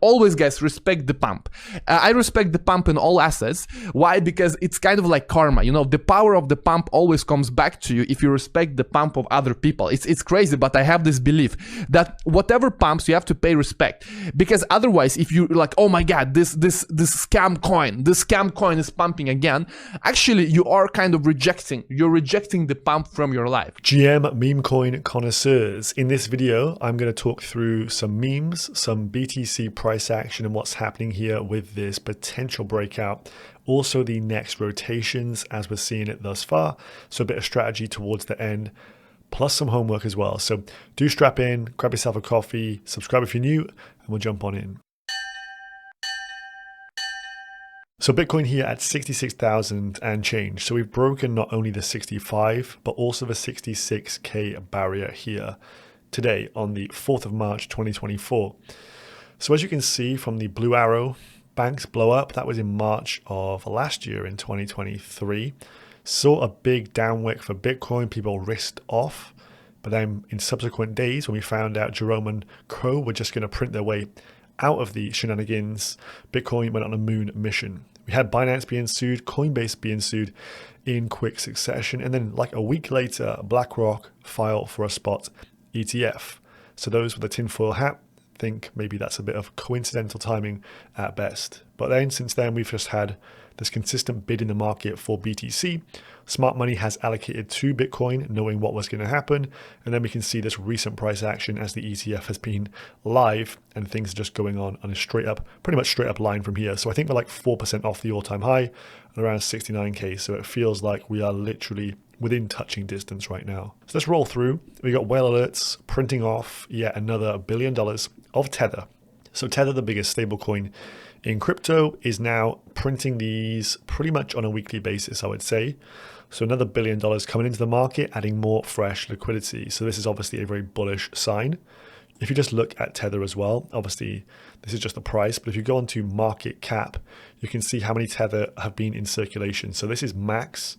Always, guys, respect the pump. I respect the pump in all assets. Why? Because it's kind of like karma. You know, the power of the pump always comes back to you if you respect the pump of other people. It's crazy, but I have this belief that whatever pumps, you have to pay respect. Because otherwise, if you're like, oh my God, this scam coin is pumping again, actually you are kind of rejecting the pump from your life. GM meme coin connoisseurs. In this video, I'm going to talk through some memes, some BTC price action and what's happening here with this potential breakout. Also the next rotations as we're seeing it thus far. So a bit of strategy towards the end, plus some homework as well. So do strap in, grab yourself a coffee, subscribe if you're new, and we'll jump on in. So Bitcoin here at 66,000 and change. So we've broken not only the 65, but also the 66K barrier here today on the 4th of March, 2024. So as you can see from the blue arrow, banks blow up. That was in March of last year in 2023. Saw a big downwick for Bitcoin. People risked off. But then in subsequent days, when we found out Jerome and Co were just going to print their way out of the shenanigans, Bitcoin went on a moon mission. We had Binance being sued, Coinbase being sued in quick succession. And then like a week later, BlackRock filed for a spot ETF. So those with a tinfoil hat think maybe that's a bit of coincidental timing at best. But then since then, we've just had this consistent bid in the market for BTC. Smart money has allocated to Bitcoin, knowing what was going to happen. And then we can see this recent price action as the ETF has been live and things are just going on a pretty much straight up line from here. So I think we're like 4% off the all-time high and around 69K. So it feels like we are literally within touching distance right now. So let's roll through. We got whale alerts printing off yet another $1 billion of Tether. So Tether, the biggest stablecoin in crypto, is now printing these pretty much on a weekly basis, I would say. So another $1 billion coming into the market, adding more fresh liquidity. So this is obviously a very bullish sign. If you just look at Tether as well, obviously this is just the price, but if you go onto market cap, you can see how many Tether have been in circulation. So this is max.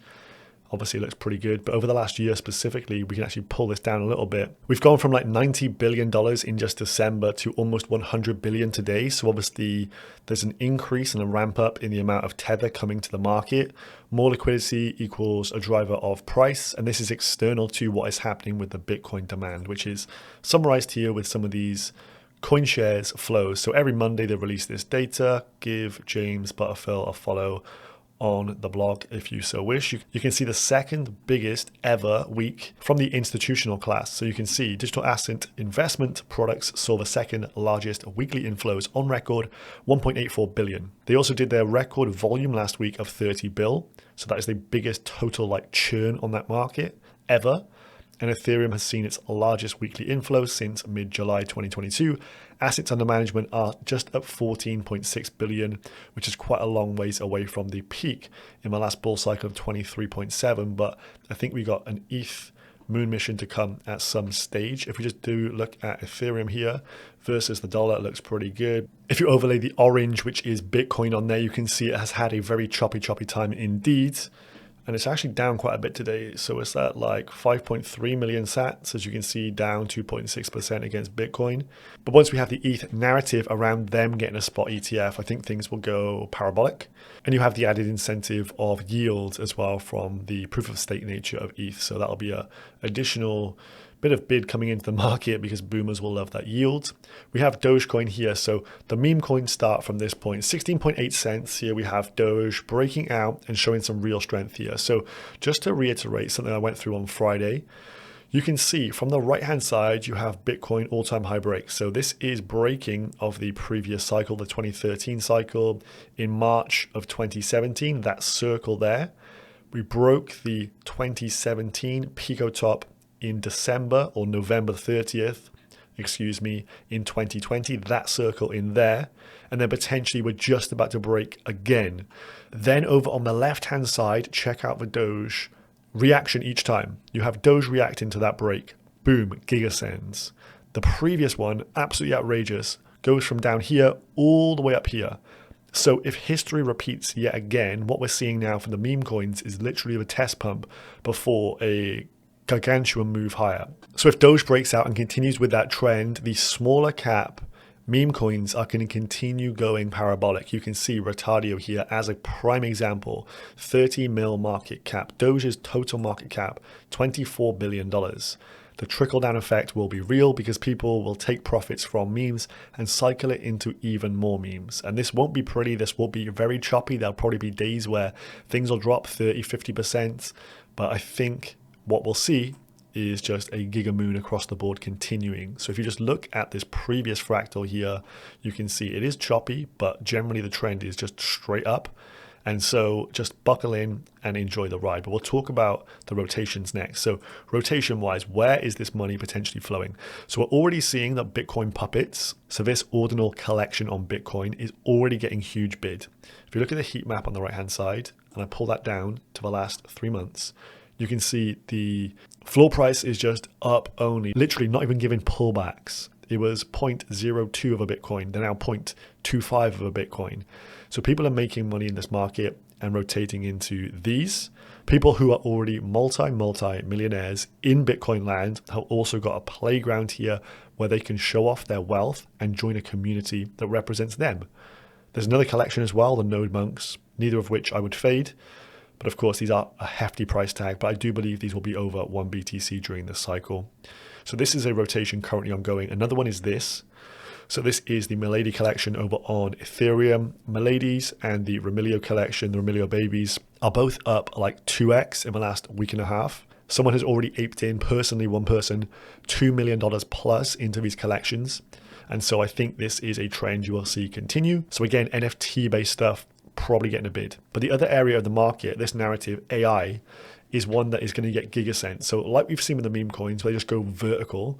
Obviously it looks pretty good, but over the last year specifically, we can actually pull this down a little bit. We've gone from like $90 billion in just December to almost $100 billion today. So obviously there's an increase and a ramp up in the amount of Tether coming to the market. More liquidity equals a driver of price. And this is external to what is happening with the Bitcoin demand, which is summarized here with some of these coin shares flows. So every Monday they release this data. Give James Butterfield a follow on the blog if you so wish. You can see the second biggest ever week from the institutional class. So you can see digital asset investment products saw the second largest weekly inflows on record, 1.84 billion. They also did their record volume last week of 30 bill. So that is the biggest total like churn on that market ever. And Ethereum has seen its largest weekly inflow since mid-July 2022. Assets under management are just up 14.6 billion, which is quite a long ways away from the peak in the last bull cycle of 23.7. But I think we got an ETH moon mission to come at some stage. If we just do look at Ethereum here versus the dollar, it looks pretty good. If you overlay the orange, which is Bitcoin on there, you can see it has had a very choppy time indeed. And it's actually down quite a bit today. So it's at like 5.3 million sats, as you can see, down 2.6% against Bitcoin. But once we have the ETH narrative around them getting a spot ETF, I think things will go parabolic. And you have the added incentive of yield as well from the proof of stake nature of ETH. So that'll be a additional bit of bid coming into the market because boomers will love that yield. We have Dogecoin here. So the meme coins start from this point, 16.8 cents. Here we have Doge breaking out and showing some real strength here. So just to reiterate something I went through on Friday, you can see from the right-hand side, you have Bitcoin all-time high break. So this is breaking of the previous cycle, the 2013 cycle. In March of 2017, that circle there, we broke the 2017 Pico top in December or November 30th, in 2020, that circle in there. And then potentially we're just about to break again. Then over on the left-hand side, check out the Doge reaction each time. You have Doge reacting to that break. Boom, gigasends. The previous one, absolutely outrageous, goes from down here all the way up here. So if history repeats yet again, what we're seeing now from the meme coins is literally a test pump before a gargantuan move higher. So if Doge breaks out and continues with that trend, the smaller cap Meme coins are going to continue going parabolic. You can see Retardio here as a prime example. 30 mil market cap. Doge's total market cap, $24 billion. The trickle-down effect will be real because people will take profits from memes and cycle it into even more memes. And this won't be pretty. This will be very choppy. There'll probably be days where things will drop 30, 50%. But I think what we'll see is just a giga moon across the board continuing. So if you just look at this previous fractal here, you can see it is choppy, but generally the trend is just straight up. And so just buckle in and enjoy the ride. But we'll talk about the rotations next. So rotation wise, where is this money potentially flowing? So we're already seeing that Bitcoin puppets, so this ordinal collection on Bitcoin is already getting huge bid. If you look at the heat map on the right hand side, and I pull that down to the last 3 months, you can see the floor price is just up only, literally not even giving pullbacks. It was 0.02 of a Bitcoin. They're now 0.25 of a Bitcoin. So people are making money in this market and rotating into these. People who are already multi-millionaires in Bitcoin land have also got a playground here where they can show off their wealth and join a community that represents them. There's another collection as well, the Node Monks, neither of which I would fade. But of course, these are a hefty price tag, but I do believe these will be over 1 BTC during this cycle. So this is a rotation currently ongoing. Another one is this. So this is the Milady collection over on Ethereum. Milady's and the Remilio collection, the Remilio babies, are both up like 2x in the last week and a half. Someone has already aped in, personally, one person, $2 million plus into these collections. And so I think this is a trend you will see continue. So again, NFT-based stuff, probably getting a bid. But the other area of the market, this narrative, AI, is one that is going to get gigasense. So like we've seen with the meme coins, where they just go vertical,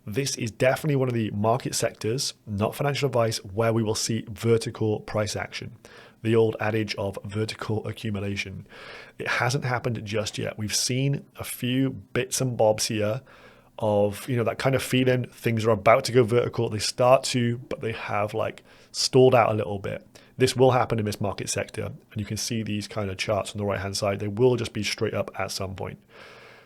this is definitely one of the market sectors, not financial advice, where we will see vertical price action. The old adage of vertical accumulation. It hasn't happened just yet. We've seen a few bits and bobs here of, that kind of feeling things are about to go vertical. They start to, but they have like stalled out a little bit. This will happen in this market sector. And you can see these kind of charts on the right-hand side. They will just be straight up at some point.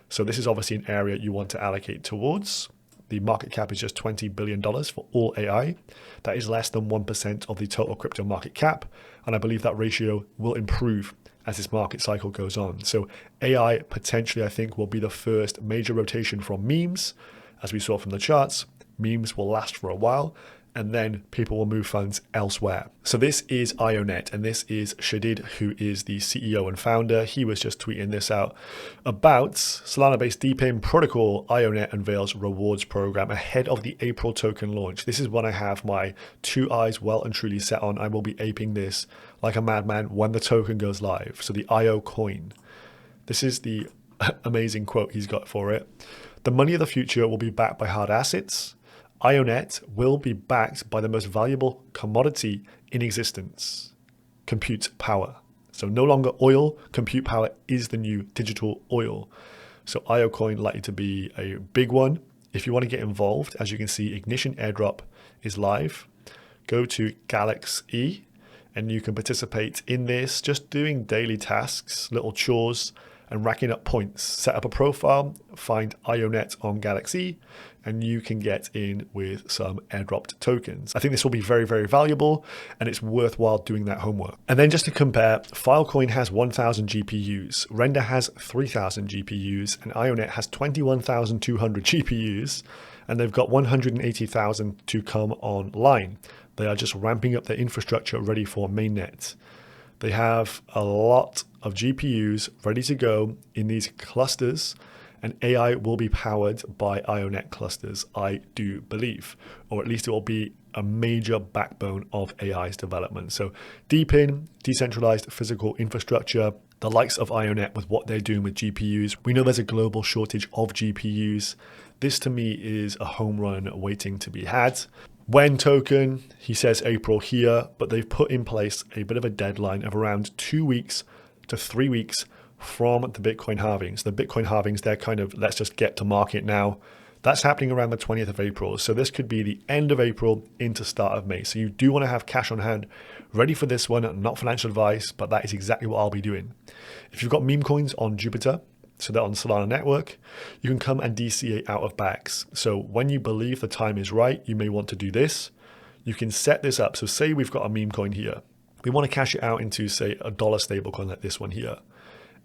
So this is obviously an area you want to allocate towards. The market cap is just $20 billion for all AI. That is less than 1% of the total crypto market cap. And I believe that ratio will improve as this market cycle goes on. So AI potentially, I think, will be the first major rotation from memes. As we saw from the charts, memes will last for a while, and then people will move funds elsewhere. So this is IONET, and this is Shadid, who is the CEO and founder. He was just tweeting this out about Solana-based DePIN protocol. IONET unveils rewards program ahead of the April token launch. This is what I have my 2 eyes well and truly set on. I will be aping this like a madman when the token goes live. So the IO coin. This is the amazing quote he's got for it. The money of the future will be backed by hard assets. IONET will be backed by the most valuable commodity in existence, compute power. So no longer oil, compute power is the new digital oil. So IO coin likely to be a big one. If you want to get involved, as you can see, Ignition airdrop is live. Go to Galaxy and you can participate in this, just doing daily tasks, little chores, and racking up points. Set up a profile, find IONET on Galaxy, and you can get in with some airdropped tokens. I think this will be very, very valuable, and it's worthwhile doing that homework. And then just to compare, Filecoin has 1,000 GPUs, Render has 3,000 GPUs, and IONET has 21,200 GPUs, and they've got 180,000 to come online. They are just ramping up their infrastructure ready for mainnet. They have a lot of GPUs ready to go in these clusters, and AI will be powered by IONET clusters, I do believe, or at least it will be a major backbone of AI's development. So DePIN, decentralized physical infrastructure, the likes of IONET with what they're doing with GPUs. We know there's a global shortage of GPUs. This to me is a home run waiting to be had. When token, he says April here, but they've put in place a bit of a deadline of around 2 weeks to 3 weeks from the Bitcoin halvings. The Bitcoin halvings, they're kind of, let's just get to market now. That's happening around the 20th of April. So this could be the end of April into start of May. So you do want to have cash on hand ready for this one, not financial advice, but that is exactly what I'll be doing. If you've got meme coins on Jupiter, so they're on Solana network, you can come and DCA out of bags. So when you believe the time is right, you may want to do this. you can set this up. So say we've got a meme coin here. We want to cash it out into, say, a dollar stablecoin like this one here.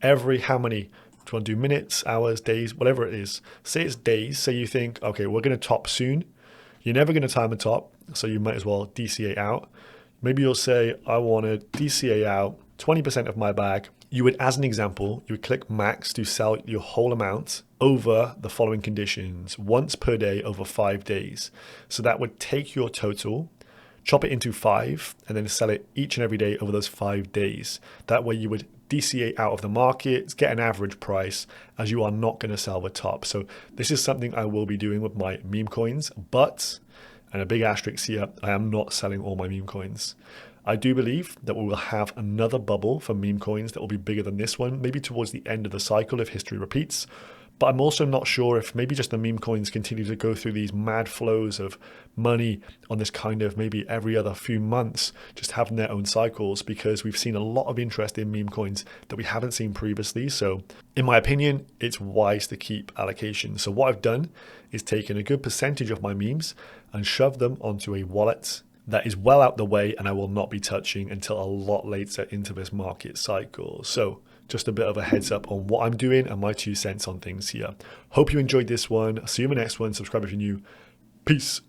Every how many? Do you want to do minutes, hours, days, whatever it is? Say it's days. Say you think, okay, we're going to top soon. You're never going to time a top, so you might as well DCA out. Maybe you'll say, I want to DCA out 20% of my bag. You would, as an example, you would click max to sell your whole amount over the following conditions, once per day over 5 days. So that would take your total, chop it into 5, and then sell it each and every day over those 5 days. That way you would DCA out of the market, get an average price, as you are not going to sell the top. So this is something I will be doing with my meme coins, but, and a big asterisk here, I am not selling all my meme coins. I do believe that we will have another bubble for meme coins that will be bigger than this one, maybe towards the end of the cycle if history repeats. But I'm also not sure if maybe just the meme coins continue to go through these mad flows of money on this kind of maybe every other few months, just having their own cycles, because we've seen a lot of interest in meme coins that we haven't seen previously. So in my opinion, it's wise to keep allocation. So what I've done is taken a good percentage of my memes and shoved them onto a wallet that is well out the way and I will not be touching until a lot later into this market cycle. So just a bit of a heads up on what I'm doing and my 2 cents on things here. Hope you enjoyed this one. See you in the next one. Subscribe if you're new. Peace.